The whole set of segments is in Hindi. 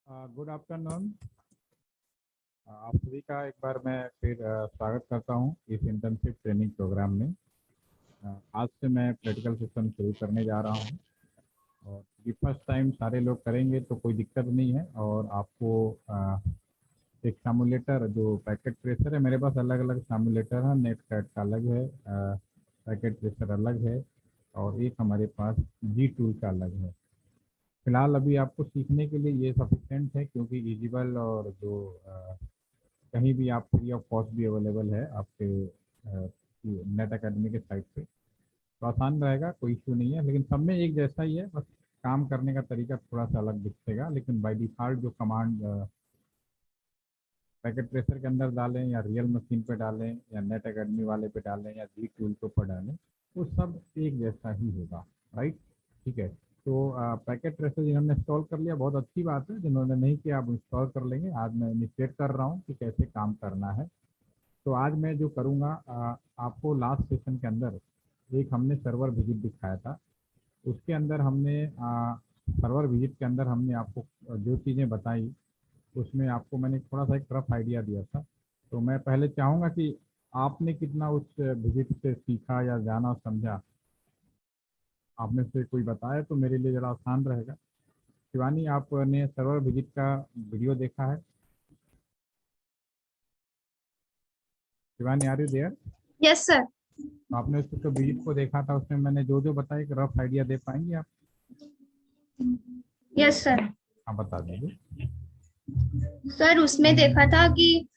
Good afternoon. आप सभी का एक बार मैं फिर स्वागत करता हूं इस इंटर्नशिप ट्रेनिंग प्रोग्राम में। आज से मैं प्रैक्टिकल सिस्टम शुरू करने जा रहा हूं और ये फर्स्ट टाइम सारे लोग करेंगे तो कोई दिक्कत नहीं है। और आपको एक सिमुलेटर जो पैकेट प्रेशर है, मेरे पास अलग अलग सिमुलेटर है, नेट कैट का अलग है, पैकेट प्रेशर अलग है और एक हमारे पास जी टूल का अलग है। फिलहाल अभी आपको सीखने के लिए ये सफिशेंट है क्योंकि ईजीबल और जो कहीं भी आप फ्री ऑफ कॉस्ट भी अवेलेबल है आपके नेट अकेडमी के साइट पे, तो आसान रहेगा, कोई इशू नहीं है। लेकिन सब में एक जैसा ही है, बस काम करने का तरीका थोड़ा सा अलग दिखेगा। लेकिन बाय डिफ़ॉल्ट जो कमांड पैकेट प्रेशर के अंदर डालें या रियल मशीन पे डालें या नेट अकेडमी वाले पे डालें या जी टूल के ऊपर डालें, वो सब एक जैसा ही होगा। राइट, ठीक है। तो पैकेट ट्रेसर जिन्होंने इंस्टॉल कर लिया बहुत अच्छी बात है, जिन्होंने नहीं किया आप इंस्टॉल कर लेंगे। आज मैं इनिशिएट कर रहा हूँ कि कैसे काम करना है। तो आज मैं जो करूँगा, आपको लास्ट सेशन के अंदर एक हमने सर्वर विजिट दिखाया था। उसके अंदर हमने सर्वर विजिट के अंदर हमने आपको जो चीज़ें बताई उसमें आपको मैंने थोड़ा सा एक रफ आइडिया दिया था। तो मैं पहले चाहूँगा कि आपने कितना उस विजिट से सीखा या जाना और समझा, आप में से कोई बताए तो मेरे लिए ज़रा आसान रहेगा। शिवानी, आपने सर्वर विजिट का वीडियो देखा है? Shivani, are you there? Yes sir. तो आपने उस जो विजिट को देखा था उसमें मैंने जो जो बताया, एक रफ आइडिया दे पाएंगे आप? Yes sir. हाँ, बता दीजिए। सर उसमें देखा था कि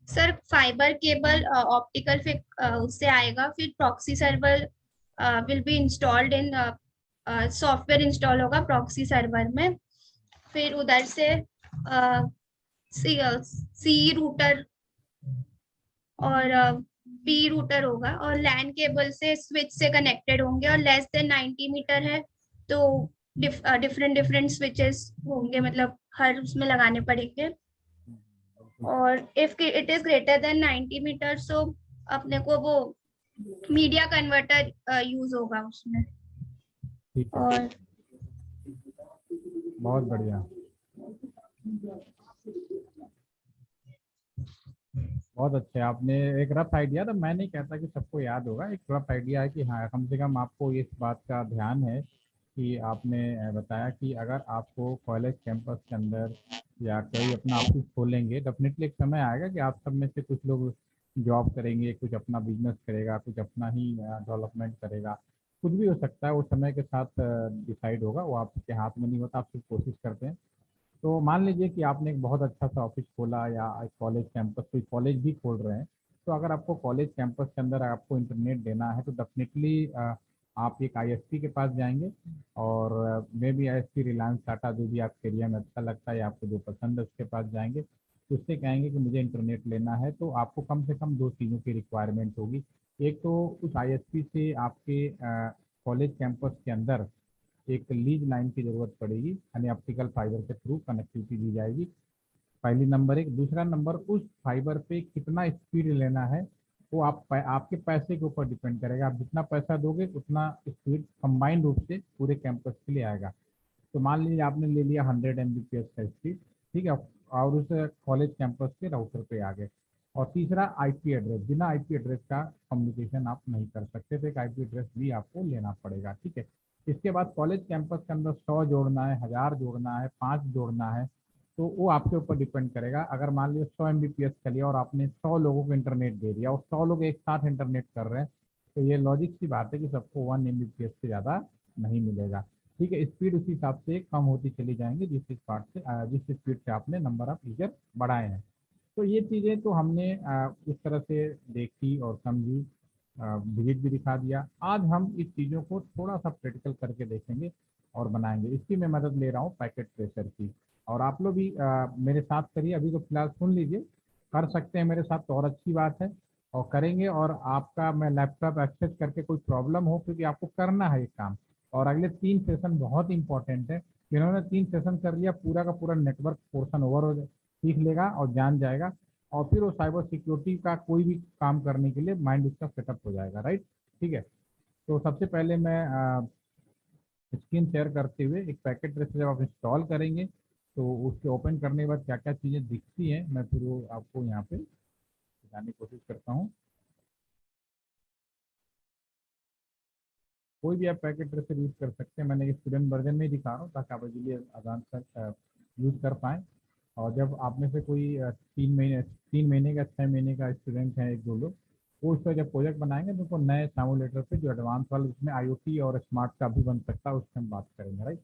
सर फाइबर केबल ऑप्टिकल फिर उससे आएगा, फिर proxy server will be installed in software install होगा प्रॉक्सी सर्वर में। फिर उधर से सी रूटर और पी रूटर होगा और लैन केबल से स्विच से कनेक्टेड होंगे और लेस देन 90 मीटर है तो डिफरेंट डिफरेंट स्विचेस होंगे, मतलब हर उसमें लगाने पड़ेंगे। और if it is greater than 90 metre so अपने को वो मीडिया कन्वर्टर यूज होगा उसमें। ठीक है, और बहुत बढ़िया, बहुत अच्छे। आपने एक रफ आइडिया, तो मैं नहीं कहता कि सबको याद होगा, एक रफ आइडिया है कि हाँ कम से कम आपको इस बात का ध्यान है कि आपने बताया कि अगर आपको कॉलेज कैंपस के अंदर या कोई अपना ऑफिस खोलेंगे, डेफिनेटली एक समय आएगा कि आप सब में से कुछ लोग जॉब करेंगे, कुछ अपना बिजनेस करेगा, कुछ अपना ही डेवलपमेंट करेगा। कुछ भी हो सकता है, वो समय के साथ डिसाइड होगा, वो आपके हाथ में नहीं होता, आप सिर्फ कोशिश करते हैं। तो मान लीजिए कि आपने एक बहुत अच्छा सा ऑफिस खोला या एक कॉलेज कैंपस, कोई कॉलेज भी खोल रहे हैं। तो अगर आपको कॉलेज कैंपस के अंदर आपको इंटरनेट देना है तो डेफिनेटली आप एक आईएसपी के पास जाएंगे और may be ISP, Reliance, Tata, जो भी आपके एरिया में अच्छा लगता है या आपको जो पसंद है उसके पास जाएंगे। तो उससे कहेंगे कि मुझे इंटरनेट लेना है, तो आपको कम से कम दो चीज़ों की रिक्वायरमेंट होगी। एक तो उस आईएसपी से आपके कॉलेज कैंपस के अंदर एक लीज लाइन की जरूरत पड़ेगी, यानी ऑप्टिकल फाइबर के थ्रू कनेक्टिविटी दी जाएगी। पहली नंबर एक। दूसरा नंबर, उस फाइबर पे कितना स्पीड लेना है वो आपके पैसे के ऊपर डिपेंड करेगा। आप जितना पैसा दोगे उतना स्पीड कंबाइंड रूप से पूरे कैंपस के लिए आएगा। तो मान लीजिए आपने ले लिया 100 Mbps का स्पीड, ठीक है, और उस कॉलेज कैंपस के राउटर पे आ गए। और तीसरा आईपी एड्रेस, बिना आईपी एड्रेस का कम्युनिकेशन आप नहीं कर सकते, तो एक आईपी एड्रेस भी आपको लेना पड़ेगा, ठीक है। इसके बाद कॉलेज कैंपस के अंदर 100 जोड़ना है, 1000 जोड़ना है, 5 जोड़ना है, तो वो आपके ऊपर डिपेंड करेगा। अगर मान लीजिए 100 Mbps का लिया और आपने 100 लोगों को इंटरनेट दे दिया और 100 लोग एक साथ इंटरनेट कर रहे हैं, तो ये लॉजिक की बात है कि सबको 1 Mbps से ज़्यादा नहीं मिलेगा, ठीक है। स्पीड उसी हिसाब से कम होती चली जाएंगी जिस स्पीड से आपने नंबर ऑफ यूजर बढ़ाए हैं। तो ये चीज़ें तो हमने उस तरह से देखी और समझी, विजिट भी दिखा दिया। आज हम इस चीज़ों को थोड़ा सा प्रैक्टिकल करके देखेंगे और बनाएंगे। इसकी मैं मदद ले रहा हूँ पैकेट प्रेशर की, और आप लोग भी मेरे साथ करिए। अभी तो फिलहाल सुन लीजिए, कर सकते हैं मेरे साथ तो और अच्छी बात है, और करेंगे। और आपका मैं लैपटॉप एक्सेस करके कोई प्रॉब्लम हो, क्योंकि आपको करना है ये काम, और अगले 3 सेशन बहुत इंपॉर्टेंट है। जिन्होंने 3 सेशन कर लिया, पूरा का पूरा नेटवर्क पोर्शन ओवर हो सीख लेगा और जान जाएगा, और फिर वो साइबर सिक्योरिटी का कोई भी काम करने के लिए माइंड उसका सेटअप हो जाएगा। राइट, ठीक है। तो सबसे पहले मैं स्क्रीन शेयर करते हुए एक पैकेट ट्रेसर जब आप इंस्टॉल करेंगे तो उसके ओपन करने के बाद क्या क्या चीज़ें दिखती हैं मैं फिर वो आपको यहाँ पे दिखाने की कोशिश करता हूँ। कोई भी आप पैकेट ट्रेसर यूज़ कर सकते हैं, मैंने स्टूडेंट वर्जन में ही दिखा रहा हूँ ताकि आप इजीली आसान से यूज़ कर पाएँ। और जब आप में से कोई 3 महीने का 6 महीने का स्टूडेंट है, एक दो लोग, वो उसका जब प्रोजेक्ट बनाएंगे तो उनको नए सामुलेटर पे जो एडवांस वाला जिसमें IoT और स्मार्ट का भी बन सकता है उससे हम बात करेंगे, राइट।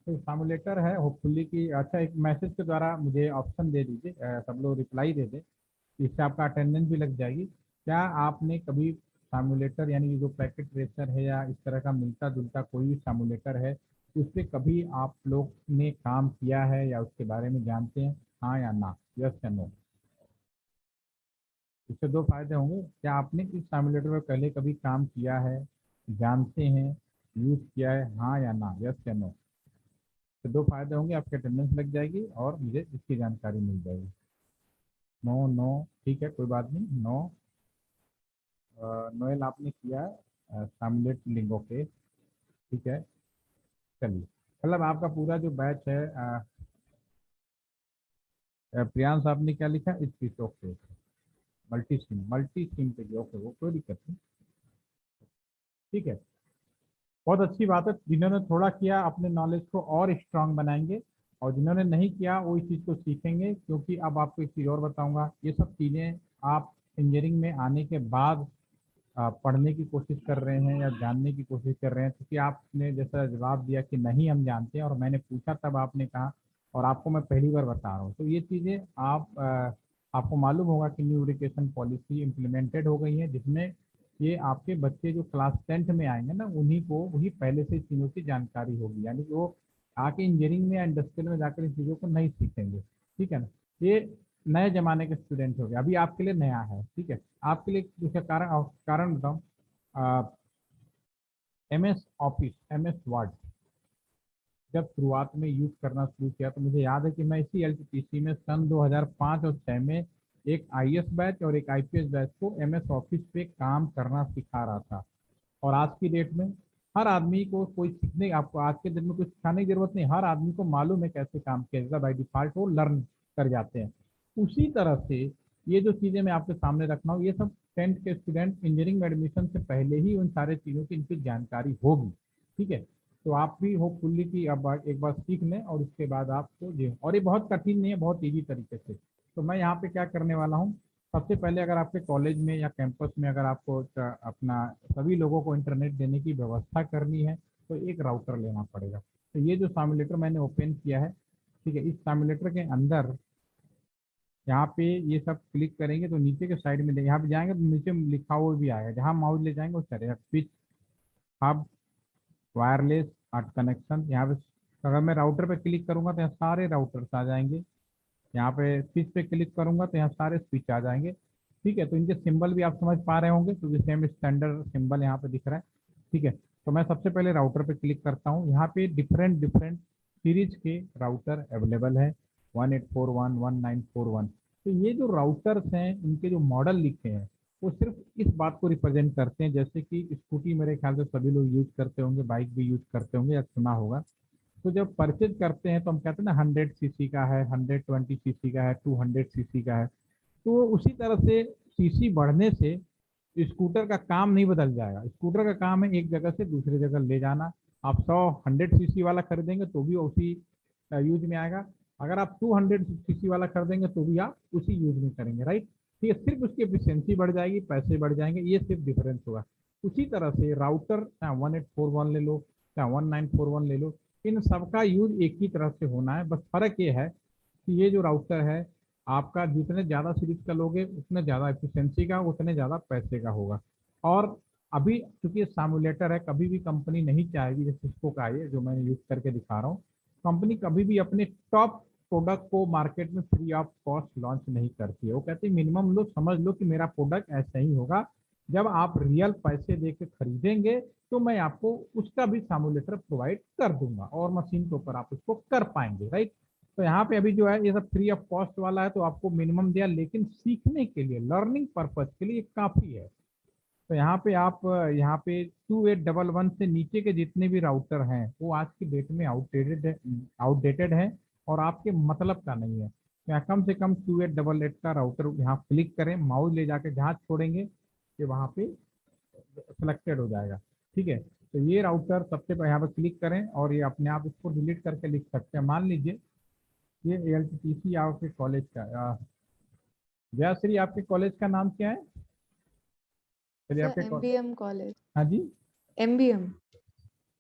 तो सामुलेटर है होपफुली कि अच्छा एक मैसेज के द्वारा मुझे ऑप्शन दे दीजिए, सब लोग रिप्लाई दे दें, इससे आपका अटेंडेंस भी लग जाएगी। क्या आपने कभी सामुलेटर यानी कि जो पैकेट ट्रेसर है या इस तरह का मिलता जुलता कोई भी सामुलेटर है उस पर कभी आप लोग ने काम किया है या उसके बारे में जानते हैं, हाँ या ना, यस या नो। इससे दो फायदे होंगे, क्या आपने इस सामुलेटर पर पहले कभी काम किया है, जानते हैं, यूज किया है, हाँ या ना, यस या नो। तो दो फायदे होंगे, आपकी अटेंडेंस लग जाएगी और मुझे इसकी जानकारी मिल जाएगी। नो नो, ठीक है कोई बात नहीं, नो। नोएल आपने किया है सामुलेट लिंगो के, ठीक है। चलिए, मतलब आपका पूरा जो बैच है प्रियांश आपने क्या लिखा, इस पीस ओके, मल्टी स्ट्रीम पे गया, ओके वो कोई दिक्कत नहीं, ठीक है। बहुत अच्छी बात है, जिन्होंने थोड़ा किया अपने नॉलेज को और स्ट्रांग बनाएंगे, और जिन्होंने नहीं किया वो इस चीज़ को सीखेंगे, क्योंकि अब आपको एक चीज़ और बताऊंगा, ये सब चीज़ें आप इंजीनियरिंग में आने के बाद पढ़ने की कोशिश कर रहे हैं या जानने की कोशिश कर रहे हैं, क्योंकि आपने जैसा जवाब दिया कि नहीं हम जानते हैं और मैंने पूछा तब आपने कहा, और आपको मैं पहली बार बता रहा हूँ, तो ये चीज़ें आपको मालूम होगा कि न्यू एजुकेशन पॉलिसी इम्प्लीमेंटेड हो गई है, जिसमें ये आपके बच्चे जो क्लास 10th में आएंगे ना उन्हीं को वही पहले से चीज़ों की जानकारी होगी, यानी कि वो आके इंजीनियरिंग में या इंडस्ट्रियल में जाकर इन चीज़ों को नहीं सीखेंगे, ठीक है ना। ये नए जमाने के स्टूडेंट हो गए, अभी आपके लिए नया है, ठीक है। आपके लिए उसका कारण बताऊँ, MS ऑफिस, MS वर्ड जब शुरुआत में यूज करना शुरू किया तो मुझे याद है कि मैं इसी LTPC में सन 2005 और 6 में एक IAS बैच और एक IPS बैच को MS ऑफिस पे काम करना सिखा रहा था। और आज की डेट में हर आदमी को कोई सीखने, आपको आज के दिन में कुछ सिखाने की जरूरत नहीं, हर आदमी को मालूम है कैसे काम किया जाता है, बाई डिफॉल्ट वो लर्न कर जाते हैं। उसी तरह से ये जो चीज़ें मैं आपके सामने रख रहा हूँ, ये सब 10th के स्टूडेंट इंजीनियरिंग में एडमिशन से पहले ही उन सारे चीज़ों की इनकी जानकारी होगी, ठीक है। तो आप भी होपफुली कि अब एक बार सीख लें और उसके बाद आपको जी, और ये बहुत कठिन नहीं है, बहुत ईजी तरीके से। तो मैं यहाँ पे क्या करने वाला हूँ, सबसे पहले अगर आपके कॉलेज में या कैंपस में अगर आपको अपना सभी लोगों को इंटरनेट देने की व्यवस्था करनी है तो एक राउटर लेना पड़ेगा। तो ये जो सामुलेटर मैंने ओपन किया है, ठीक है, इस सामुलेटर के अंदर यहाँ पे ये सब क्लिक करेंगे तो नीचे के साइड में यहाँ पे जाएंगे तो नीचे लिखा हुआ भी आएगा, जहाँ माउस ले जाएंगे उस तरह switch, hub, wireless, art connection, यहाँ पे अगर मैं राउटर पे क्लिक करूंगा तो यहाँ सारे राउटर्स आ जाएंगे, यहाँ पे स्विच पे क्लिक करूंगा तो यहाँ सारे स्विच आ जाएंगे, ठीक है। तो इनके सिंबल भी आप समझ पा रहे होंगे, तो जैसे हमें स्टैंडर्ड सिंबल यहाँ पे दिख रहा है, ठीक है। तो मैं सबसे पहले राउटर पे क्लिक करता हूँ, यहाँ पे डिफरेंट डिफरेंट सीरीज के राउटर अवेलेबल है, 1841 1941। तो ये जो राउटर्स हैं इनके जो मॉडल लिखे हैं वो सिर्फ इस बात को रिप्रेजेंट करते हैं, जैसे कि स्कूटी मेरे ख्याल से सभी लोग यूज करते होंगे, बाइक भी यूज करते होंगे या सुना होगा। तो जब परचेज करते हैं तो हम कहते हैं ना 100 सीसी का है, 120 सीसी का है, 200 सीसी का है। तो उसी तरह से सीसी बढ़ने से स्कूटर का काम नहीं बदल जाएगा, स्कूटर का काम है एक जगह से दूसरी जगह ले जाना। आप 100 सीसी वाला खरीदेंगे तो भी उसी यूज में आएगा, अगर आप 200 सीसी वाला खरीदेंगे तो भी आप उसी यूज में करेंगे, राइट। ठीक है, सिर्फ उसकी एफिशिएंसी बढ़ जाएगी, पैसे बढ़ जाएंगे, ये सिर्फ डिफरेंस होगा। उसी तरह से राउटर चाहे 1841 ले लो चाहे 1941 ले लो, इन सबका यूज एक ही तरह से होना है, बस फर्क ये है कि ये जो राउटर है आपका जितने ज़्यादा सीरीज का लोगे उतने ज़्यादा एफिशिएंसी का उतने ज़्यादा पैसे का होगा। और अभी चूंकि ये सामुलेटर है, कभी भी कंपनी नहीं चाहेगी, जैसे सिस्को का है जो मैंने यूज करके दिखा रहा हूँ, कंपनी कभी भी अपने टॉप प्रोडक्ट को मार्केट में फ्री ऑफ कॉस्ट लॉन्च नहीं करती है। वो कहती है मिनिमम लो समझ लो कि मेरा प्रोडक्ट ऐसा ही होगा, जब आप रियल पैसे दे के खरीदेंगे तो मैं आपको उसका भी सामुलेटर प्रोवाइड कर दूंगा और मशीन के ऊपर आप उसको कर पाएंगे, राइट। तो यहाँ पे अभी जो है ये सब फ्री ऑफ कॉस्ट वाला है, तो आपको मिनिमम दिया, लेकिन सीखने के लिए लर्निंग पर्पज के लिए काफ़ी है। तो यहाँ पे 2811 से नीचे के जितने भी राउटर हैं वो आज की डेट में आउटडेटेड है और आपके मतलब का नहीं है। तो यहाँ कम से कम 2888 का राउटर यहाँ क्लिक करें, माउस ले जाके जहाँ छोड़ेंगे कि वहाँ पे सिलेक्टेड हो जाएगा। ठीक है, तो ये राउटर सबसे पहले यहाँ पर क्लिक करें और ये अपने आप इसको डिलीट करके लिख सकते हैं। मान लीजिए ये ALTTC आपके कॉलेज का जयश्री, आपके कॉलेज का नाम क्या है? चलिए सर आपके MBM कॉलेज। हाँ जी, MBM।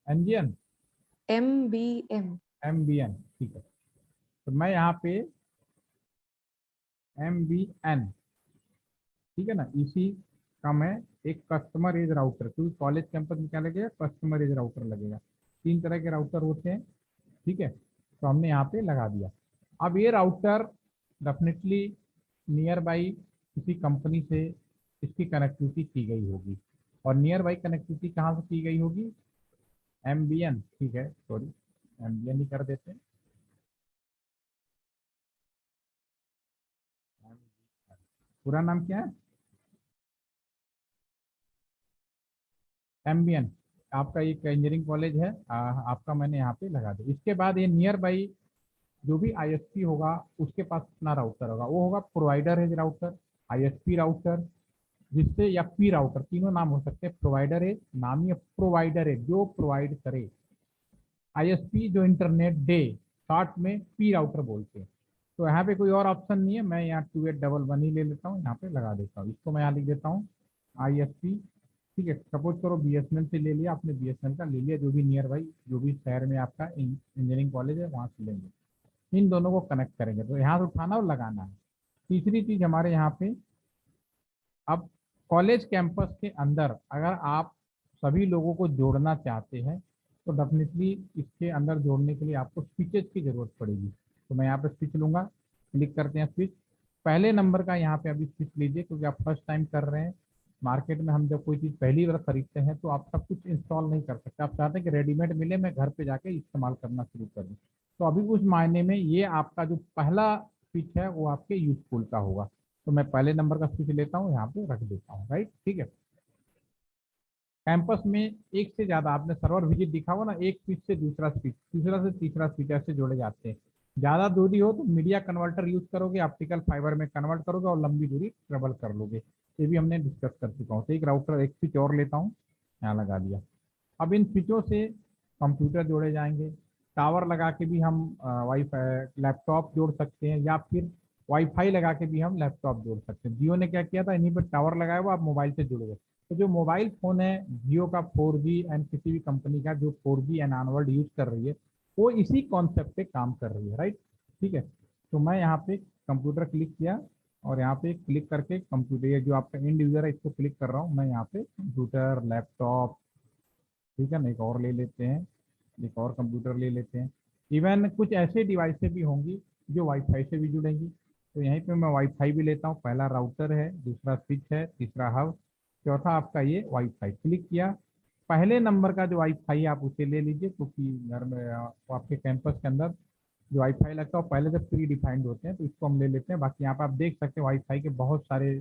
NGN, MBM। MBN, ठीक है। तो मैं यहाँ पे MBN, ठीक है ना, इसी का मैं एक कस्टमर एज राउटर, क्योंकि कॉलेज कैंपस में क्या लगेगा, कस्टमर एज राउटर लगेगा। 3 तरह के राउटर होते हैं, ठीक है, तो हमने यहाँ पे लगा दिया। अब ये राउटर डेफिनेटली नियर बाई किसी कंपनी से इसकी कनेक्टिविटी की गई होगी, और नियर बाई कनेक्टिविटी कहाँ से की गई होगी? MBN, ठीक है, सॉरी MBN ही कर देते हैं। पूरा नाम क्या है? MBN, आपका एक इंजीनियरिंग कॉलेज है, आपका मैंने यहाँ पे लगा दिया। इसके बाद ये नियर बाई जो भी ISP होगा उसके पास अपना राउटर होगा, वो होगा प्रोवाइडर है राउटर, ISP राउटर, जिससे या पी राउटर, तीनों नाम हो सकते हैं। प्रोवाइडर है नाम, या प्रोवाइडर है जो प्रोवाइड करे, ISP जो इंटरनेट दे, शॉर्ट में पी राउटर बोलते हैं। तो यहाँ पे कोई और ऑप्शन नहीं है, मैं यहाँ 2811 ही ले लेता हूँ, यहाँ पे लगा देता हूँ, इसको मैं यहाँ लिख देता हूँ ISP। ठीक है, सपोज करो BSNL से ले लिया आपने, BSNL का ले लिया, जो भी नियर बाई जो भी शहर में आपका इंजीनियरिंग कॉलेज है वहाँ से लेंगे। इन दोनों को कनेक्ट करेंगे, तो यहाँ से उठाना और लगाना है। तीसरी चीज हमारे यहाँ पे, अब कॉलेज कैंपस के अंदर अगर आप सभी लोगों को जोड़ना चाहते हैं तो डेफिनेटली इसके अंदर जोड़ने के लिए आपको स्विचेस की जरूरत पड़ेगी। तो मैं यहाँ पे स्विच लूंगा, क्लिक करते हैं स्विच। पहले नंबर का यहाँ पे अभी स्विच लीजिए, क्योंकि आप फर्स्ट टाइम कर रहे हैं। मार्केट में हम जब कोई चीज़ पहली बार खरीदते हैं तो आप सब कुछ इंस्टॉल नहीं कर सकते, आप चाहते हैं कि रेडीमेड मिले, मैं घर पे जाके इस्तेमाल करना शुरू कर दूँ। तो अभी उस मायने में ये आपका जो पहला स्विच है वो आपके यूजफुल का होगा। तो मैं पहले नंबर का स्विच लेता हूँ, यहाँ पे रख देता हूँ, राइट, ठीक है। कैंपस में एक से ज्यादा, आपने सर्वर विजिट दिखा हुआ ना, एक स्विच से दूसरा स्विच, तीसरा से तीसरा स्विच, ऐसे जोड़े जाते हैं। ज्यादा दूरी हो तो मीडिया कन्वर्टर यूज करोगे, ऑप्टिकल फाइबर में कन्वर्ट करोगे और लंबी दूरी ट्रेवल कर लोगे। ये भी हमने डिस्कस कर चुका हूँ। तो एक राउटर, एक स्विच और लेता हूँ, यहाँ लगा दिया। अब इन स्विचों से कंप्यूटर जोड़े जाएंगे, टावर लगा के भी हम वाईफाई लैपटॉप जोड़ सकते हैं, या फिर वाईफाई लगा के भी हम लैपटॉप जोड़ सकते हैं। जियो ने क्या किया था, इन्हीं पर टावर लगाया हुआ, आप मोबाइल से जुड़ गए। तो जो मोबाइल फोन है जियो का 4G एंड किसी भी कंपनी का जो 4G एंड ऑनवर्ड यूज कर रही है, वो इसी कॉन्सेप्ट पे काम कर रही है, राइट, ठीक है। तो मैं यहाँ पे कंप्यूटर क्लिक किया और यहाँ पे क्लिक करके कंप्यूटर, ये जो आपका इंड यूजर है इसको क्लिक कर रहा हूँ मैं यहाँ पे, कंप्यूटर लैपटॉप, ठीक है ना, एक और ले लेते हैं, एक और कंप्यूटर ले लेते हैं। इवन कुछ ऐसे डिवाइसें भी होंगी जो वाईफाई से भी जुड़ेंगी, तो यहीं पे मैं वाईफाई भी लेता हूँ। पहला राउटर है, दूसरा स्विच है, तीसरा हब, चौथा आपका ये वाईफाई। क्लिक किया, पहले नंबर का जो वाईफाई है आप उसे ले लीजिए, क्योंकि घर में आपके कैंपस के अंदर जो वाईफाई लगता है पहले से प्री डिफाइंड होते हैं, तो इसको हम ले लेते हैं। बाकी यहाँ पे आप देख सकते हैं वाईफाई के बहुत सारे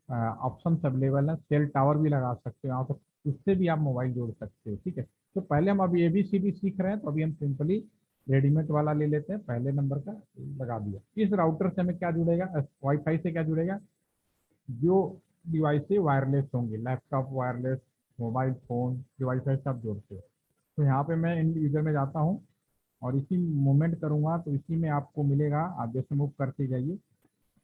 ऑप्शन अवेलेबल है। सेल टावर भी लगा सकते हो यहाँ पे, उससे भी आप मोबाइल जोड़ सकते हो, ठीक है। तो पहले हम अभी ABCD सीख रहे हैं, तो अभी हम सिंपली रेडीमेड वाला ले लेते हैं, पहले नंबर का लगा दिया। इस राउटर से हमें क्या जुड़ेगा, वाईफाई से क्या जुड़ेगा, जो डिवाइस वायरलेस होंगे, लैपटॉप वायरलेस, मोबाइल फोन जो वाईफाई सब जोड़ते हो। तो यहाँ पे मैं इन यूजर में जाता हूँ और इसी मूवमेंट करूँगा, तो इसी में आपको मिलेगा, आप जैसे मूव करते जाइए,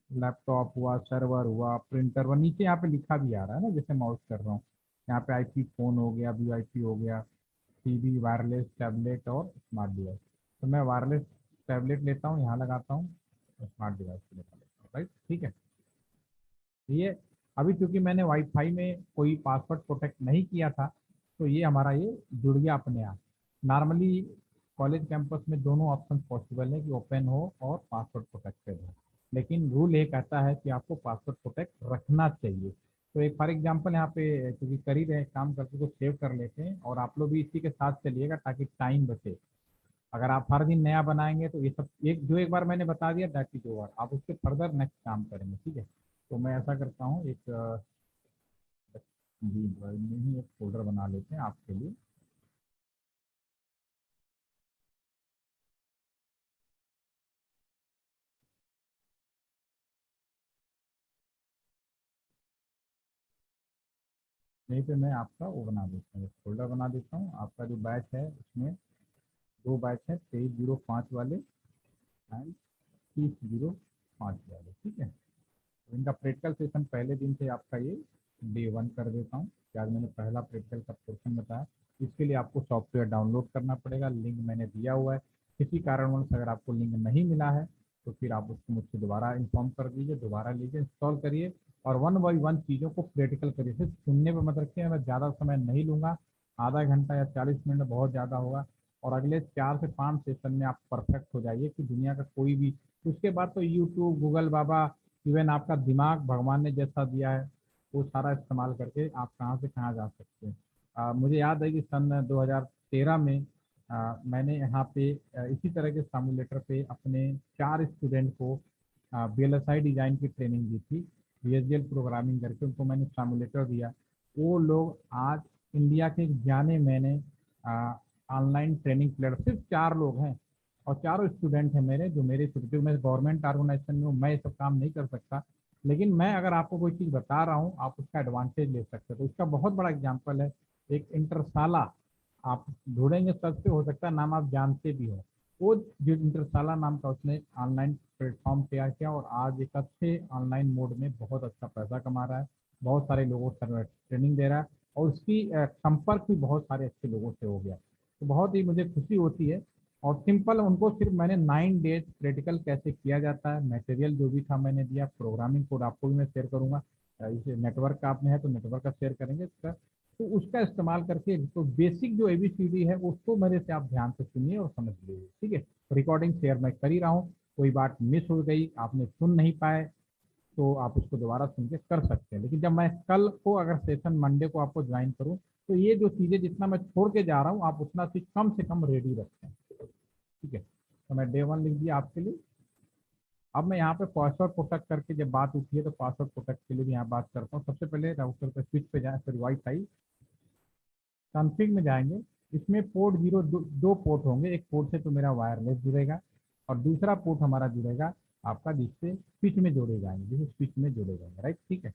लैपटॉप हुआ, सर्वर हुआ, प्रिंटर हुआ, नीचे यहाँ पे लिखा भी आ रहा है ना, जैसे माउस कर रहा हूँ। यहाँ पे IP फोन हो गया, VIP हो गया, TV, वायरलेस टैबलेट और स्मार्ट डिवाइस। तो मैं वायरलेस टैबलेट लेता हूँ, यहाँ लगाता हूँ, स्मार्ट डिवाइस लेता हूँ, राइट, ठीक है। ये अभी चूंकि मैंने वाईफाई में कोई पासवर्ड प्रोटेक्ट नहीं किया था, तो ये हमारा ये जुड़ गया अपने आप। नॉर्मली कॉलेज कैंपस में दोनों ऑप्शन पॉसिबल है कि ओपन हो और पासवर्ड प्रोटेक्टेड हो, लेकिन रूल ये कहता है कि आपको पासवर्ड प्रोटेक्ट रखना चाहिए। तो एक फॉर एग्जांपल यहाँ पे क्योंकि कर ही रहे काम करके तो सेव कर लेते हैं, और आप लोग भी इसी के साथ चलिएगा ताकि टाइम बचे। अगर आप हर दिन नया बनाएंगे तो ये सब एक बार मैंने बता दिया दैट इज ओवर, आप उसके फर्दर नेक्स्ट काम करेंगे, ठीक है। तो मैं ऐसा करता हूँ, एक जी ड्राइव में ही एक फोल्डर बना लेते हैं आपके लिए। यहीं पे मैं आपका वो बना देता हूँ, फोल्डर बना देता हूँ। आपका जो बैच है उसमें दो बैच है, 2305 वाले एंड 3005 वाले, ठीक है। तो इनका प्रैक्टिकल सेशन पहले दिन से आपका ये डे 1 कर देता हूँ। कि आज मैंने पहला प्रैक्टिकल का पोर्शन बताया। इसके लिए आपको सॉफ्टवेयर डाउनलोड करना पड़ेगा, लिंक मैंने दिया हुआ है। किसी कारणवश अगर आपको लिंक नहीं मिला है तो फिर आप उसको मुझसे दोबारा इन्फॉर्म कर दीजिए, दोबारा लीजिए, इंस्टॉल करिए और 1 बाई 1 चीज़ों को प्रैक्टिकल करिए। सिर्फ सुनने पर मत रखिए, मैं ज़्यादा समय नहीं लूँगा, आधा घंटा या 40 मिनट बहुत ज़्यादा होगा। और अगले 4 से 5 सेशन में आप परफेक्ट हो जाइए कि दुनिया का कोई भी, उसके बाद तो यूट्यूब, गूगल बाबा, इवन आपका दिमाग भगवान ने जैसा दिया है वो सारा इस्तेमाल करके आप कहाँ से कहाँ जा सकते हैं। मुझे याद है कि सन 2013 में मैंने यहाँ पे इसी तरह के सिमुलेटर पे अपने 4 स्टूडेंट को VLSI डिज़ाइन की ट्रेनिंग दी थी। VHDL प्रोग्रामिंग करके उनको मैंने सिमुलेटर दिया। वो लोग आज इंडिया के जाने मैंने ऑनलाइन ट्रेनिंग प्लेटफॉर्म, सिर्फ 4 लोग हैं और चारों स्टूडेंट हैं मेरे, जो मैं गवर्नमेंट ऑर्गेनाइजेशन में हूँ, मैं ये सब काम नहीं कर सकता। लेकिन मैं अगर आपको कोई चीज़ बता रहा हूँ आप उसका एडवांटेज ले सकते हो। तो इसका बहुत बड़ा एग्जांपल है एक इंटरसाला, आप ढूंढेंगे सर्च पे, हो सकता है नाम आप जानते भी हो। वो जो इंटरसाला नाम का उसने ऑनलाइन प्लेटफॉर्म तैयार किया और आज एक अच्छे ऑनलाइन मोड में बहुत अच्छा पैसा कमा रहा है, बहुत सारे लोगों को ट्रेनिंग दे रहा है और उसकी संपर्क भी बहुत सारे अच्छे लोगों से हो गया। तो बहुत ही मुझे खुशी होती है। और सिंपल उनको सिर्फ मैंने 9 डेज प्रैक्टिकल कैसे किया जाता है, मटेरियल जो भी था मैंने दिया, प्रोग्रामिंग कोड आपको भी मैं शेयर करूंगा। इसे नेटवर्क का आपने है तो नेटवर्क का शेयर करेंगे इसका, तो उसका इस्तेमाल करके तो बेसिक जो ABCD है उसको मेरे से आप ध्यान से सुनिए और समझ लीजिए, ठीक है। रिकॉर्डिंग शेयर मैं कर ही रहा हूँ, कोई बात मिस हो गई आपने सुन नहीं पाए तो आप उसको दोबारा सुन के कर सकते हैं। लेकिन जब मैं कल को अगर सेशन मंडे को आपको ज्वाइन करूँ तो ये जो चीज़ें जितना मैं छोड़ के जा रहा हूँ आप उतना से कम रेडी रखें, ठीक है। तो मैं डे 1 लिख दिया आपके लिए। अब मैं यहाँ पे पासवर्ड प्रोटेक्ट करके जब बात उठी है तो पासवर्ड प्रोटेक्ट के लिए भी यहाँ बात करता हूँ। सबसे पहले राउटर पे स्विच पे जाए, फिर वाईफाई कॉन्फ़िग में जाएंगे। इसमें पोर्ट 0 दो पोर्ट होंगे, एक पोर्ट से तो मेरा वायरलेस जुड़ेगा और दूसरा पोर्ट हमारा जुड़ेगा आपका जिससे स्विच में जोड़े जाएंगे, जिसे स्विच में जोड़े जाएंगे, राइट, ठीक है।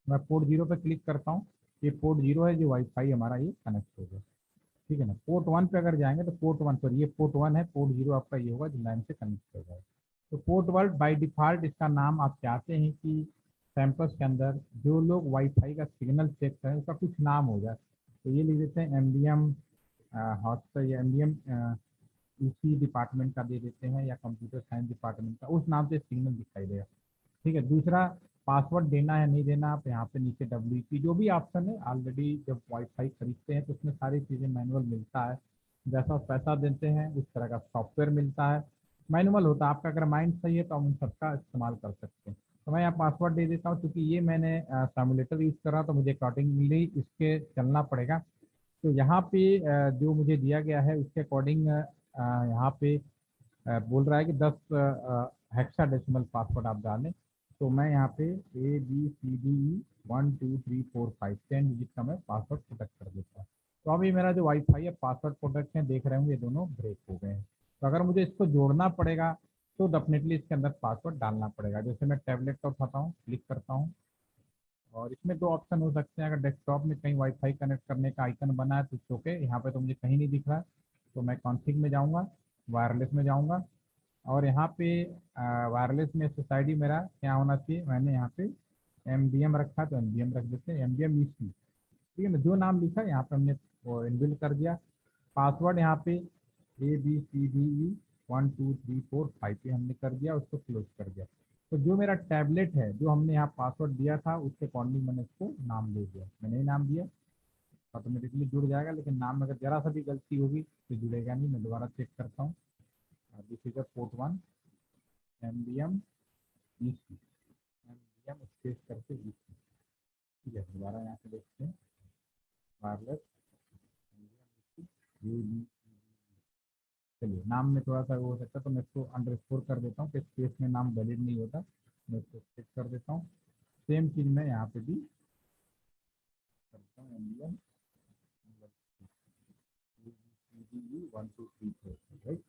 मैं पोर्ट 0 पे क्लिक करता हूँ, ये पोर्ट 0 है जो वाईफाई हमारा ये कनेक्ट हो गया, ठीक है ना। पोर्ट 1 पे अगर जाएंगे तो पोर्ट 1 पर, ये पोर्ट 1 है, पोर्ट 0 आपका ये होगा जो लाइन से कनेक्ट हो जाएगा। तो पोर्ट 1 बाय डिफ़ॉल्ट इसका नाम आप चाहते हैं कि कैंपस के अंदर जो लोग वाईफाई का सिग्नल चेक करें उसका कुछ नाम हो जाए, तो ये लिख देते हैं MDM हॉस्टल या MDM इसी डिपार्टमेंट का दे देते हैं या कंप्यूटर साइंस डिपार्टमेंट का, उस नाम से सिग्नल दिखाई देगा, ठीक है। दूसरा पासवर्ड देना है नहीं देना, आप यहाँ पे नीचे WP जो भी ऑप्शन है, ऑलरेडी जब वाईफाई खरीदते हैं तो उसमें सारी चीज़ें मैनुअल मिलता है, जैसा पैसा देते हैं उस तरह का सॉफ्टवेयर मिलता है, मैनुअल होता है। आपका अगर माइंड सही है तो हम उन सबका इस्तेमाल कर सकते हैं। तो मैं यहाँ पासवर्ड दे देता हूँ, क्योंकि ये मैंने सिमुलेटर यूज़ करा तो मुझे अकॉर्डिंगली इसके चलना पड़ेगा। तो यहाँ पे जो मुझे दिया गया है उसके अकॉर्डिंग यहाँ पे बोल रहा है कि 10 हेक्साडेसिमल पासवर्ड आप डालें। तो मैं यहाँ पे ABCDE 1 2 3 4 5 10 डिजिट का मैं पासवर्ड प्रोटेक्ट कर देता हूँ। तो अभी मेरा जो वाईफाई है पासवर्ड प्रोटेक्ट है, देख रहे होंगे ये दोनों ब्रेक हो गए हैं। तो अगर मुझे इसको जोड़ना पड़ेगा तो डेफिनेटली इसके अंदर पासवर्ड डालना पड़ेगा। जैसे मैं टैबलेट का उठाता हूँ, क्लिक करता हूँ और इसमें दो ऑप्शन हो सकते हैं। अगर डेस्कटॉप में कहीं वाईफाई कनेक्ट करने का आइकन बना है तो ओके, यहाँ पे तो मुझे कहीं नहीं दिख रहा है। तो मैं कॉन्फ़िग में जाऊँगा, वायरलेस में जाऊँगा और यहाँ पे वायरलेस में SSID मेरा क्या होना चाहिए, मैंने यहाँ पे MDM रखा तो MDM रख देते हैं, MDM EC, ठीक है ना। जो नाम लिखा है यहाँ पे हमने वो इनबिल्ट कर दिया। पासवर्ड यहाँ पे ABCDE 1 2 3 4 5 पे हमने कर दिया, उसको क्लोज कर दिया। तो जो मेरा टैबलेट है जो हमने यहाँ पासवर्ड दिया था उसके अकॉर्डिंग मैंने उसको नाम दे दिया, मैंने ही नाम दिया, ऑटोमेटिकली जुड़ जाएगा। लेकिन नाम में अगर जरा सा भी गलती होगी तो जुड़ेगा नहीं। मैं दोबारा चेक करता हूँ, this is port 1 MDM EC, MDM space करके EC, ठीक है। दोबारा यहाँ से देखते हैं, वायरलेस MDM, चलिए नाम में थोड़ा सा वो हो सकता है तो मैं इसको अंडरस्कोर कर देता हूँ कि स्पेस में नाम वैलिड नहीं होता, मैं इसको चेक कर देता हूँ। सेम चीज़ मैं यहाँ पे भी हूँ एमबीएम 1 2 3 4, राइट।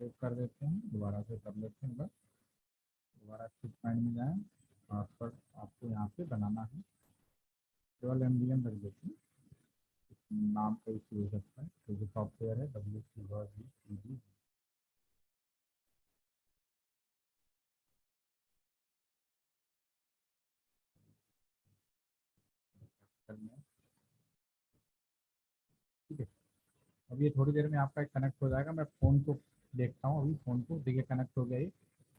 सेव कर देते हैं, दोबारा से कर लेते हैं, बस दोबारा स्विच पॉइंट में जाएं, पासवर्ड आपको यहाँ पे बनाना है, केवल एमबीएम रख देते हैं, नाम का इशू हो सकता है, तो जो सॉफ्टवेयर है WCVG। ठीक है, अब ये थोड़ी देर में आपका कनेक्ट हो जाएगा। मैं फ़ोन को देखता हूँ, अभी फ़ोन को देखिए कनेक्ट हो गया ये।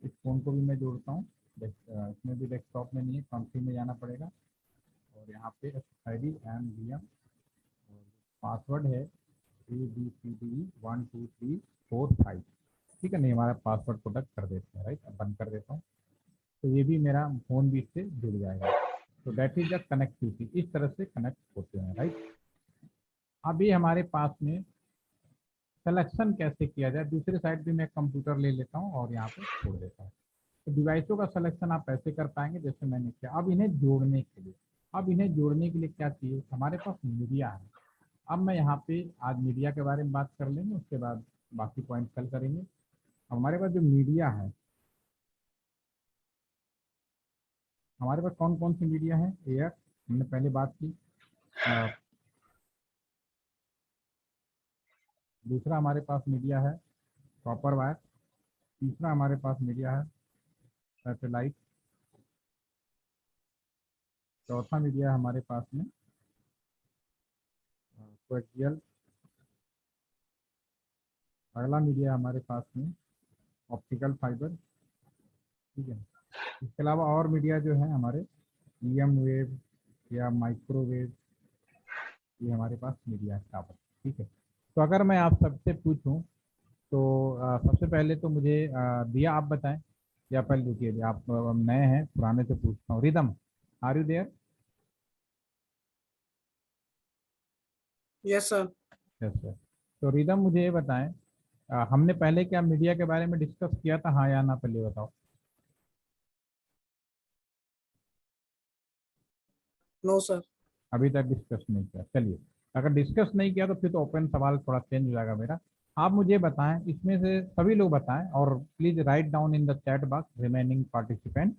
इस फ़ोन को भी मैं जोड़ता हूँ, इसमें भी डेस्कटॉप में नहीं है, कंट्री में जाना पड़ेगा और यहाँ पे ID एमबीएम और पासवर्ड है ABCD 1 2 3 4 5। ठीक है, नहीं हमारा पासवर्ड प्रोडक्ट कर देते हैं, राइट। अब बंद कर देता हूँ, तो ये भी मेरा फ़ोन भी इससे जुड़ जाएगा। तो दैट इज द कनेक्टिविटी, इस तरह से कनेक्ट होते हैं, राइट। अभी हमारे पास में सिलेक्शन कैसे किया जाए, दूसरे साइड भी मैं कंप्यूटर ले लेता हूँ और यहाँ पे छोड़ देता हूँ। तो डिवाइसों का सिलेक्शन आप ऐसे कर पाएंगे जैसे मैंने किया। अब इन्हें जोड़ने के लिए क्या चाहिए, हमारे पास मीडिया है। अब मैं यहाँ पे आज मीडिया के बारे में बात कर लेंगे, उसके बाद बाकी पॉइंट कल करेंगे। हमारे पास जो मीडिया है, हमारे पास कौन कौन सी मीडिया है। एयर हमने पहले बात की, दूसरा हमारे पास मीडिया है कॉपर वायर, तीसरा हमारे पास मीडिया है सैटेलाइट, चौथा मीडिया है हमारे पास में कोएक्सियल, अगला मीडिया है हमारे पास में ऑप्टिकल फाइबर। ठीक है, इसके अलावा और मीडिया जो है हमारे EM वेव या माइक्रोवेव, ये हमारे पास मीडिया है टावर। ठीक है, तो अगर मैं आप सबसे पूछूं तो सबसे पहले तो मुझे दिया आप बताएं, या पहले रुकिए, आप नए हैं, पुराने से पूछता हूँ। Ridham, are you there? Yes sir. Yes sir. तो रिदम मुझे ये बताएं, हमने पहले क्या मीडिया के बारे में डिस्कस किया था, हाँ या ना, पहले बताओ। No sir. अभी तक डिस्कस नहीं किया, चलिए। अगर डिस्कस नहीं किया तो फिर तो ओपन सवाल थोड़ा चेंज हो जाएगा मेरा। आप मुझे बताएं, इसमें से सभी लोग बताएं और please write down in the chat box remaining participant,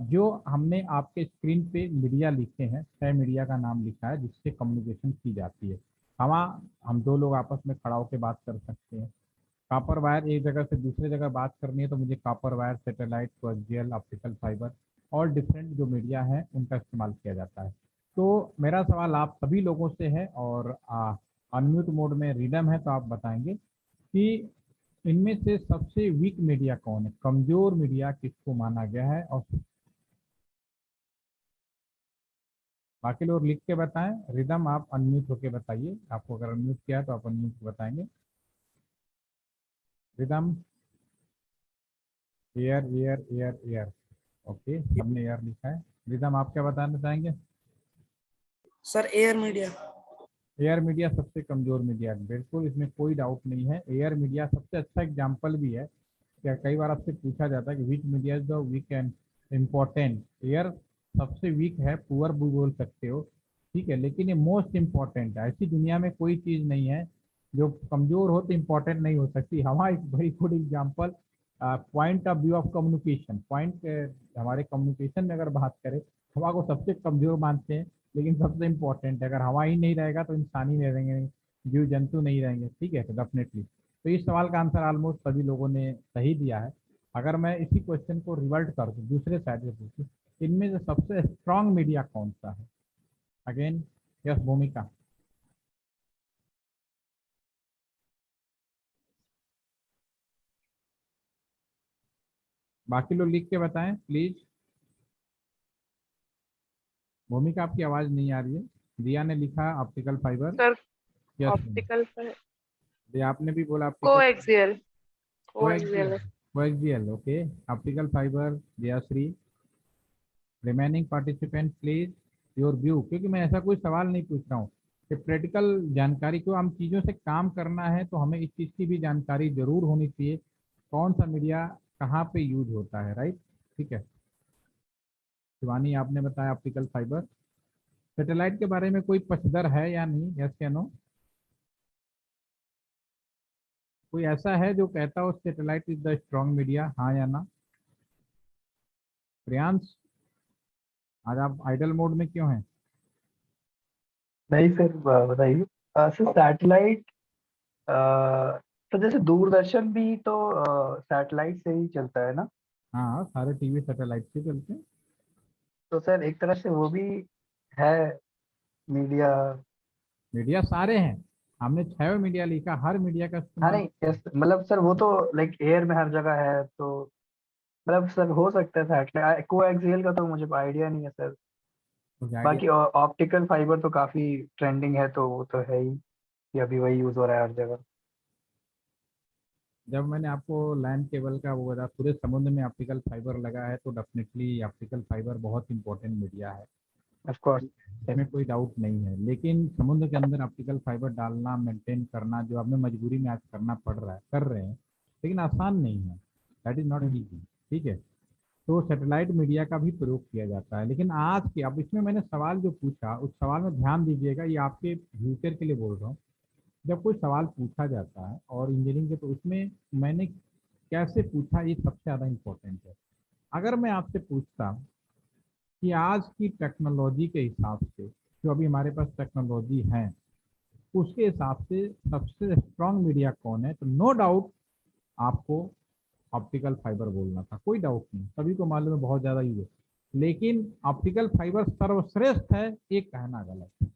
जो हमने आपके स्क्रीन पे मीडिया लिखे हैं, 6 मीडिया का नाम लिखा है जिससे कम्युनिकेशन की जाती है। हम दो लोग आपस में खड़ा होकर बात कर सकते हैं। कॉपर वायर एक जगह से दूसरी जगह बात करनी है तो मुझे copper wire, satellite, coaxial, optical fibre और डिफरेंट जो मीडिया है उनका इस्तेमाल किया जाता है। तो मेरा सवाल आप सभी लोगों से है और अनम्यूट मोड में रिदम है, तो आप बताएंगे कि इनमें से सबसे वीक मीडिया कौन है, कमजोर मीडिया किसको माना गया है। और बाकी लोग लिख के बताएं। रिदम आप अनम्यूट होके बताइए, आपको अगर अनम्यूट किया तो आप अनम्यूट बताएंगे। Rhythm, air air air air, okay, हमने एयर लिखा है। रिदम आप क्या बताना चाहेंगे? Sir air media. Air media सबसे कमजोर मीडिया है, बिल्कुल, इसमें कोई डाउट नहीं है। एयर मीडिया सबसे अच्छा एग्जाम्पल भी है। क्या कई बार आपसे पूछा जाता है कि which media is the weak and important. Air सबसे वीक है, पुअर भी बोल सकते हो, ठीक है, लेकिन ये मोस्ट इम्पॉर्टेंट है। ऐसी दुनिया में कोई चीज़ नहीं है जो कमजोर हो तो इम्पोर्टेंट नहीं हो सकती। हमारा एक very good example, point of view of communication, point हमारे कम्युनिकेशन में अगर बात करें, हवा को सबसे कमजोर मानते हैं लेकिन सबसे इम्पोर्टेंट है। अगर हवा ही नहीं रहेगा तो इंसान ही नहीं रहेंगे, जीव जंतु नहीं रहेंगे। ठीक है, तो डेफिनेटली, तो इस सवाल का आंसर ऑलमोस्ट सभी लोगों ने सही दिया है। अगर मैं इसी क्वेश्चन को रिवर्ट कर दूं, दूसरे साइड से पूछूं, इनमें से सबसे स्ट्रांग मीडिया कौन सा है? अगेन यस, भूमिका। बाकी लोग लिख के बताएं प्लीज। भूमिका आपकी आवाज नहीं आ रही है। दिया ने लिखा optical fibre. Sir yes, optical पर दिया आपने भी बोला optical coaxial coaxial, okay, optical fibre. Diyashree, remaining participant please your view, क्योंकि मैं ऐसा कोई सवाल नहीं पूछ रहा हूँ कि प्रैक्टिकल जानकारी को, हम चीज़ों से काम करना है तो हमें इस चीज़ की भी जानकारी जरूर होनी चाहिए, कौन सा मीडिया कहाँ पे यूज होता है, राइट। ठीक है, शिवानी आपने बताया ऑप्टिकल फाइबर। सैटेलाइट के बारे में कोई पचदर है या नहीं, यस या नो? कोई ऐसा है जो कहता हो satellite is the strong media, हाँ या ना? प्रियांश, आज आप आइडल मोड में क्यों हैं? नहीं सर, बताइए। सर सैटेलाइट, तो जैसे दूरदर्शन भी तो सैटेलाइट से ही चलता है ना। हाँ, सारे टीवी सैटेलाइट से चलते हैं। तो सर एक तरह से वो भी है मीडिया। मीडिया सारे हैं, हमने 6 मीडिया लिखा, हर मीडिया का हाँ इस्तेमाल। नहीं, यस मतलब सर वो तो लाइक एयर में हर जगह है, तो मतलब सर हो सकता है सैटेलाइट कोएक्सियल का तो मुझे आइडिया नहीं है सर। कुछ आइडिया? बाकी ऑप्टिकल फाइबर तो काफी ट्रेंडिंग है, तो वो तो है ही कि अभी वही यूज हो रहा है हर जगह। जब मैंने आपको लैंड केबल का वो बताया, पूरे समुद्र में ऑप्टिकल फाइबर लगा है, तो डेफिनेटली ऑप्टिकल फाइबर बहुत इंपॉर्टेंट मीडिया है, ऑफ कोर्स। इसमें कोई डाउट नहीं है। लेकिन समुद्र के अंदर ऑप्टिकल फाइबर डालना, मेंटेन करना, जो हमें मजबूरी में आज करना पड़ रहा है, कर रहे हैं, लेकिन आसान नहीं है, दैट इज नॉट इजी। ठीक है, तो सैटेलाइट मीडिया का भी प्रयोग किया जाता है। लेकिन आज के, अब इसमें मैंने सवाल जो पूछा, उस सवाल में ध्यान दीजिएगा, ये आपके फ्यूचर के लिए बोल रहा हूँ। जब कोई सवाल पूछा जाता है और इंजीनियरिंग के, तो उसमें मैंने कैसे पूछा, ये सबसे ज़्यादा इम्पोर्टेंट है। अगर मैं आपसे पूछता कि आज की टेक्नोलॉजी के हिसाब से, जो अभी हमारे पास टेक्नोलॉजी है, उसके हिसाब से सबसे स्ट्रांग मीडिया कौन है, तो नो डाउट आपको ऑप्टिकल फाइबर बोलना था, कोई डाउट नहीं, सभी को मालूम है, बहुत ज़्यादा यूज है। लेकिन ऑप्टिकल फाइबर सर्वश्रेष्ठ है, ये कहना गलत है।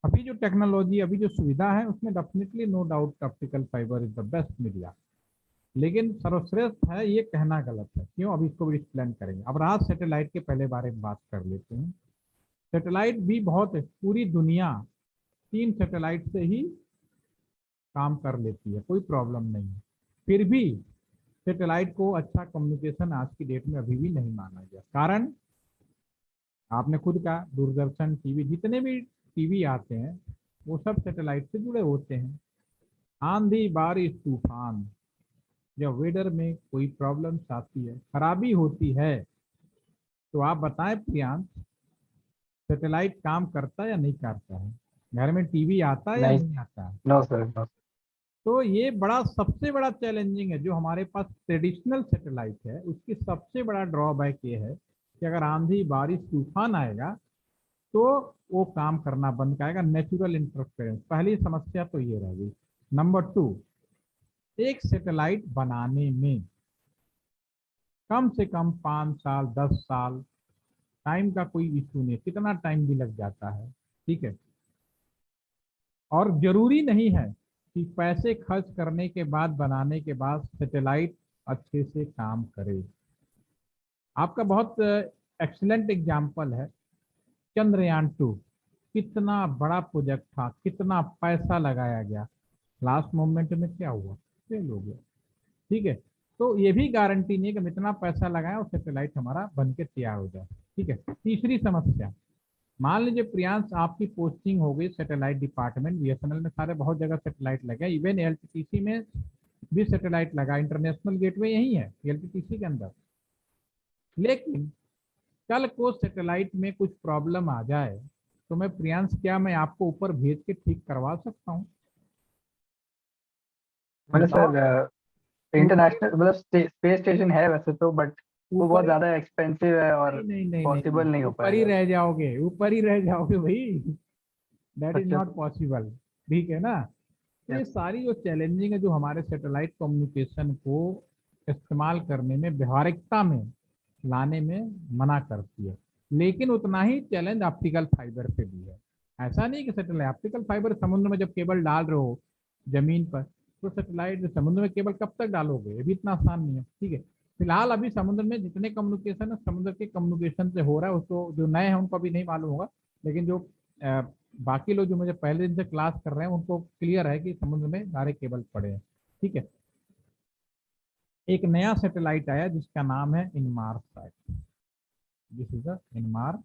अभी जो टेक्नोलॉजी, अभी जो सुविधा है, उसमें definitely no doubt optical fibre is the best media, लेकिन सर्वश्रेष्ठ है ये कहना गलत है। क्यों, अभी इसको भी एक्सप्लेन करेंगे। अब रात सैटेलाइट के पहले बारे में बात कर लेते हैं। सैटेलाइट भी बहुत है, पूरी दुनिया 3 सैटेलाइट से ही काम कर लेती है, कोई प्रॉब्लम नहीं है। फिर भी सैटेलाइट को अच्छा कम्युनिकेशन आज की डेट में अभी भी नहीं माना गया। कारण आपने खुद कहा, दूरदर्शन, टीवी, जितने भी टीवी आते हैं वो सब सैटेलाइट से जुड़े होते हैं। आंधी, बारिश, तूफान, जब वेदर में कोई प्रॉब्लम्स आती है, खराबी होती है, तो आप बताएं प्रियांश, सैटेलाइट काम करता है या नहीं करता है? घर में टीवी आता है या नहीं, नहीं आता है? No sir, no. तो ये बड़ा, सबसे बड़ा चैलेंजिंग है। जो हमारे पास ट्रेडिशनल सैटेलाइट है, उसकी सबसे बड़ा ड्रॉबैक ये है कि अगर आंधी, बारिश, तूफान आएगा तो वो काम करना बंद करेगा, नेचुरल इंटरफेरेंस। पहली समस्या तो ये रह गई। नंबर 2, एक सैटेलाइट बनाने में कम से कम 5 साल, 10 साल, टाइम का कोई इशू नहीं, कितना टाइम भी लग जाता है। ठीक है, और जरूरी नहीं है कि पैसे खर्च करने के बाद, बनाने के बाद सैटेलाइट अच्छे से काम करे। आपका बहुत एक्सीलेंट एग्जाम्पल है चंद्रयान 2। कितना बड़ा प्रोजेक्ट था, कितना पैसा लगाया गया, लास्ट मोमेंट में क्या हुआ, फेल हो गया। ठीक है, तो ये भी गारंटी नहीं है कि हम इतना पैसा लगाएं और सैटेलाइट हमारा बन के तैयार हो जाए। ठीक है, तीसरी समस्या, मान लीजिए प्रियांश आपकी पोस्टिंग हो गई सैटेलाइट डिपार्टमेंट, बीएसएनएल में सारे बहुत जगह सैटेलाइट लगे, इवन एलटीटीसी में भी सैटेलाइट लगा, इंटरनेशनल गेटवे यही है एलटीटीसी के अंदर। लेकिन कल को सैटेलाइट में कुछ प्रॉब्लम आ जाए, तो मैं प्रियांश, क्या मैं आपको ऊपर भेज के ठीक करवा सकता हूँ? मतलब बताओ। सर इंटरनेशनल मतलब स्पेस स्टेशन है वैसे तो, बट वो बहुत ऊपर, ज्यादा एक्सपेंसिव है और नहीं नहीं नहीं पॉसिबल नहीं नहीं, हो ऊपर ही पाएगा। रह जाओगे, ऊपर ही रह जाओगे भाई, दैट इज अच्छा। Not possible. ठीक है ना? तो ये यस। सारी जो चैलेंजिंग है, जो हमारे सैटेलाइट कम्युनिकेशन को इस्तेमाल करने में, व्यवहारिकता में लाने में मना करती है। लेकिन उतना ही चैलेंज ऑप्टिकल फाइबर पे भी है। ऐसा नहीं कि सैटेलाइट, ऑप्टिकल फाइबर समुद्र में जब केबल डाल रहे हो जमीन पर, तो सैटेलाइट समुद्र में केबल कब तक डालोगे, ये भी इतना आसान नहीं है। ठीक है, फिलहाल अभी समुद्र में जितने कम्युनिकेशन है, समुद्र के कम्युनिकेशन से हो रहा है, उसको जो नए हैं उनको अभी नहीं मालूम होगा, लेकिन जो बाकी लोग जो मुझे पहले दिन से क्लास कर रहे हैं, उनको क्लियर है कि समुद्र में सारे केबल पड़े हैं। ठीक है, एक नया सैटेलाइट आया जिसका नाम है Inmarsat. This is the इनमार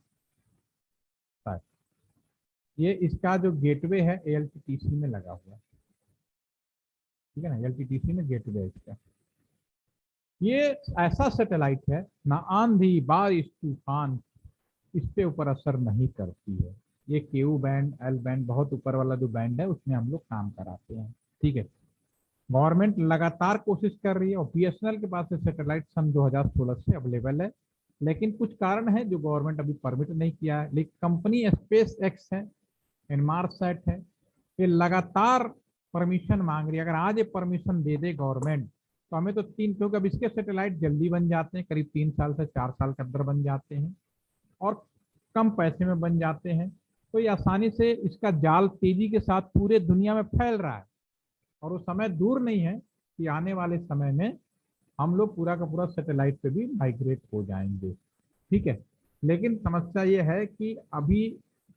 set. ये इसका जो गेटवे है एलटीटीसी में लगा हुआ है, ठीक है ना, एलटीटीसी में गेटवे है इसका। ये ऐसा सैटेलाइट है ना आंधी बारिश तूफान इस पे ऊपर असर नहीं करती है। ये केयू बैंड एल बैंड बहुत ऊपर वाला जो बैंड है उसमें हम लोग काम कराते हैं, ठीक है। गवर्नमेंट लगातार कोशिश कर रही है और बीएसएनएल के पास सैटेलाइट सन 2016 से अवेलेबल है, लेकिन कुछ कारण है जो गवर्नमेंट अभी परमिट नहीं किया है। लेकिन कंपनी स्पेस एक्स है, इनमारसैट है, ये लगातार परमिशन मांग रही है। अगर आज ये परमिशन दे दे गवर्नमेंट तो हमें तो क्योंकि अब इसके सैटेलाइट जल्दी बन जाते हैं, करीब 3 साल से 4 साल के अंदर बन जाते हैं और कम पैसे में बन जाते हैं, तो ये आसानी से इसका जाल तेजी के साथ पूरे दुनिया में फैल रहा है और वो समय दूर नहीं है कि आने वाले समय में हम लोग पूरा का पूरा सैटेलाइट पे भी माइग्रेट हो जाएंगे, ठीक है। लेकिन समस्या ये है कि अभी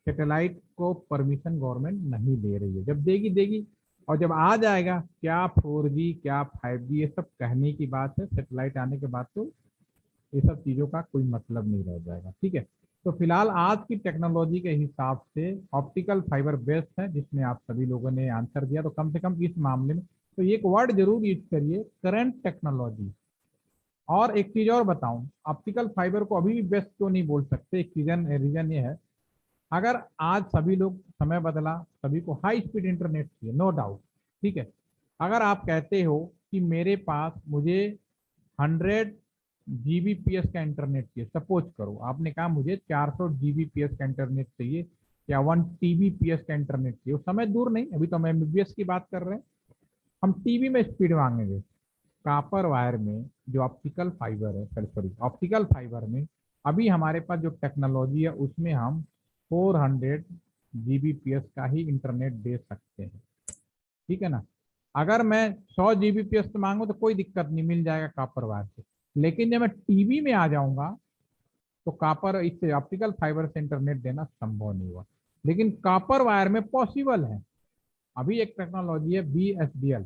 सैटेलाइट को परमिशन गवर्नमेंट नहीं दे रही है। जब देगी देगी, और जब आ जाएगा क्या 4G क्या 5G ये सब कहने की बात है, सैटेलाइट आने के बाद तो ये सब चीज़ों का कोई मतलब नहीं रह जाएगा, ठीक है। तो फिलहाल आज की टेक्नोलॉजी के हिसाब से ऑप्टिकल फाइबर बेस्ड है, जिसमें आप सभी लोगों ने आंसर दिया। तो कम से कम इस मामले में तो एक वर्ड जरूर यूज करिए, करंट टेक्नोलॉजी। और एक चीज और बताऊं, ऑप्टिकल फाइबर को अभी भी बेस्ट क्यों नहीं बोल सकते, एक रीजन ये है, अगर आज सभी लोग, समय बदला, सभी को हाई स्पीड इंटरनेट चाहिए, नो डाउट, ठीक है। अगर आप कहते हो कि मेरे पास मुझे 100 Gbps का इंटरनेट चाहिए, सपोज करो आपने कहा मुझे 400 Gbps का इंटरनेट चाहिए या 1 Tbps का इंटरनेट चाहिए, वो समय दूर नहीं, अभी तो हम एमबीबीएस की बात कर रहे हैं, हम टीबी में स्पीड मांगेंगे। कॉपर वायर में जो ऑप्टिकल फाइबर है, सॉरी ऑप्टिकल फाइबर में अभी हमारे पास जो टेक्नोलॉजी है उसमें हम 400 Gbps का ही इंटरनेट दे सकते हैं, ठीक है ना। अगर मैं 100 Gbps मांगू तो कोई दिक्कत नहीं, मिल जाएगा कॉपर वायर से। लेकिन जब मैं टीवी में आ जाऊंगा तो कॉपर, इससे ऑप्टिकल फाइबर से इंटरनेट देना संभव नहीं हुआ, लेकिन कॉपर वायर में पॉसिबल है। अभी एक टेक्नोलॉजी है BSDL,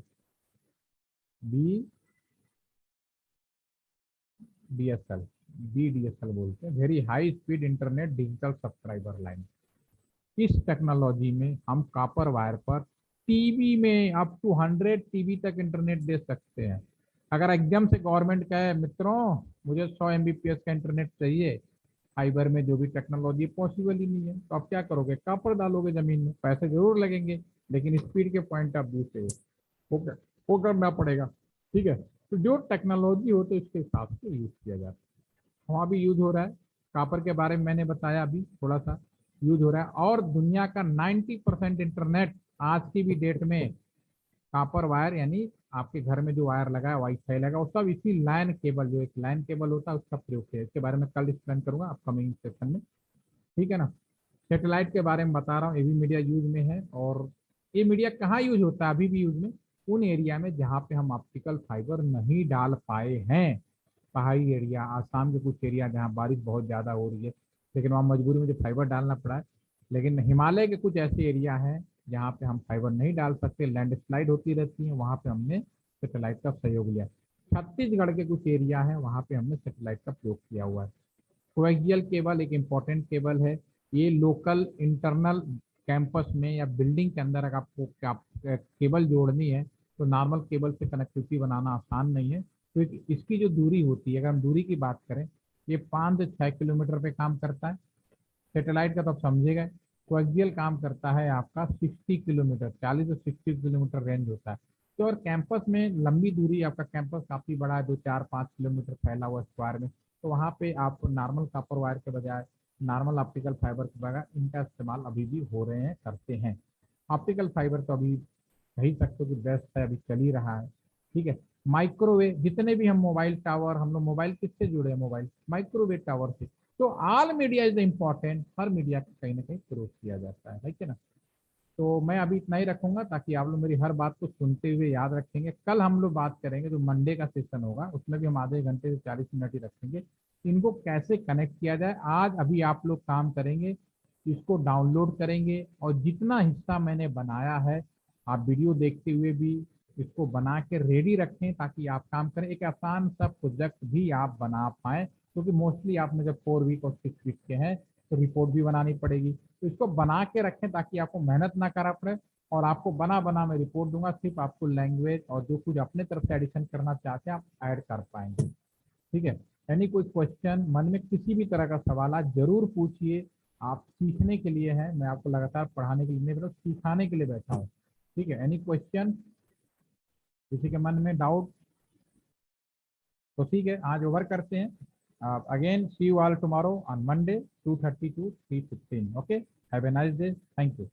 BDSL बोलते हैं, very high speed internet digital subscriber line. इस टेक्नोलॉजी में हम कॉपर वायर पर टीवी में अप टू 100 टीबी तक इंटरनेट दे सकते हैं। अगर एकदम से गवर्नमेंट कहे मित्रों मुझे 100 Mbps का इंटरनेट चाहिए, फाइबर में जो भी टेक्नोलॉजी पॉसिबल ही नहीं है, तो आप क्या करोगे, कॉपर डालोगे जमीन में, पैसे जरूर लगेंगे लेकिन स्पीड के पॉइंट ऑफ व्यू से वो करना पड़ेगा, ठीक है। तो जो टेक्नोलॉजी हो तो इसके हिसाब से यूज किया जाता है, वहाँ भी यूज हो रहा है। कॉपर के बारे में मैंने बताया, अभी थोड़ा सा यूज हो रहा है। और दुनिया का 90% इंटरनेट आज की भी डेट में कॉपर वायर, यानी आपके घर में जो वायर लगा है, वाईफाई लगा, वो सब इसी लाइन केबल, जो एक लाइन केबल होता है उसका प्रयोग किया। इसके बारे में कल एक्सप्लेन करूंगा अपकमिंग सेशन में, ठीक है ना। सैटेलाइट के बारे में बता रहा हूँ, ये भी मीडिया यूज में है। और ये मीडिया कहाँ यूज होता है अभी भी यूज में, उन एरिया में जहाँ पे हम ऑप्टिकल फाइबर नहीं डाल पाए हैं। पहाड़ी एरिया, आसाम के कुछ एरिया जहाँ बारिश बहुत ज़्यादा हो रही है, लेकिन वहाँ मजबूरी में जो फाइबर डालना पड़ा है। लेकिन हिमालय के कुछ ऐसे एरिया हैं जहाँ पे हम फाइबर नहीं डाल सकते, लैंडस्लाइड होती रहती है, वहाँ पे हमने सैटेलाइट का सहयोग लिया। छत्तीसगढ़ के कुछ एरिया है वहाँ पे हमने सैटेलाइट का प्रयोग किया हुआ है। कोएक्सियल केबल एक इम्पॉर्टेंट केबल है, ये लोकल इंटरनल कैंपस में या बिल्डिंग के अंदर अगर आपको केबल जोड़नी है तो नॉर्मल केबल से कनेक्टिविटी बनाना आसान नहीं है। तो इसकी जो दूरी होती है, अगर हम दूरी की बात करें, ये 5 से 6 किलोमीटर पे काम करता है। सैटेलाइट का तो आप समझेगा, कोएक्सियल काम करता है आपका 60 किलोमीटर, 40 से 60 किलोमीटर रेंज होता है। तो और कैंपस में लंबी दूरी, आपका कैंपस काफ़ी बड़ा है, 2-4-5 किलोमीटर फैला हुआ स्क्वायर में, तो वहाँ पे आप नॉर्मल कॉपर वायर के बजाय नॉर्मल ऑप्टिकल फाइबर के बजाय इनका इस्तेमाल अभी भी हो रहे हैं, करते हैं। ऑप्टिकल फाइबर तो अभी कह ही सकते हो कि बेस्ट है, अभी चल ही रहा है, ठीक है। माइक्रोवेव, जितने भी हम मोबाइल टावर, हम लोग मोबाइल किससे जुड़े हैं, मोबाइल माइक्रोवेव टावर से। तो all media is important, her media का कहीं ना कहीं प्रयोग किया जाता है, ठीक है ना। तो मैं अभी इतना ही रखूंगा ताकि आप लोग मेरी हर बात को सुनते हुए याद रखेंगे। कल हम लोग बात करेंगे, जो मंडे का सेशन होगा उसमें भी हम आधे घंटे से 40 मिनट ही रखेंगे, इनको कैसे कनेक्ट किया जाए। आज अभी आप लोग काम करेंगे, इसको डाउनलोड करेंगे और जितना हिस्सा मैंने बनाया है आप वीडियो देखते हुए भी इसको बना के रेडी रखें ताकि आप काम करें, एक आसान सा प्रोजेक्ट भी आप बना पाएँ क्योंकि मोस्टली आपने जब 4 वीक और 6 वीक के हैं तो रिपोर्ट भी बनानी पड़ेगी। तो इसको बना के रखें ताकि आपको मेहनत ना करना पड़े, और आपको बना मैं रिपोर्ट दूंगा, सिर्फ आपको लैंग्वेज और जो कुछ अपने तरफ से एडिशन करना चाहते हैं आप ऐड कर पाएंगे। ठीक है, यानी कोई क्वेश्चन मन में किसी भी तरह का सवाल आप जरूर पूछिए। आप सीखने के लिए हैं, मैं आपको लगातार पढ़ाने के लिए नहीं, मतलब सिखाने के लिए बैठा हूँ। ठीक है, एनी क्वेश्चन किसी के मन में डाउट? तो ठीक है, आज ओवर करते हैं। Again see you all tomorrow on Monday 2:30 to 3:15। Okay, have a nice day, thank you.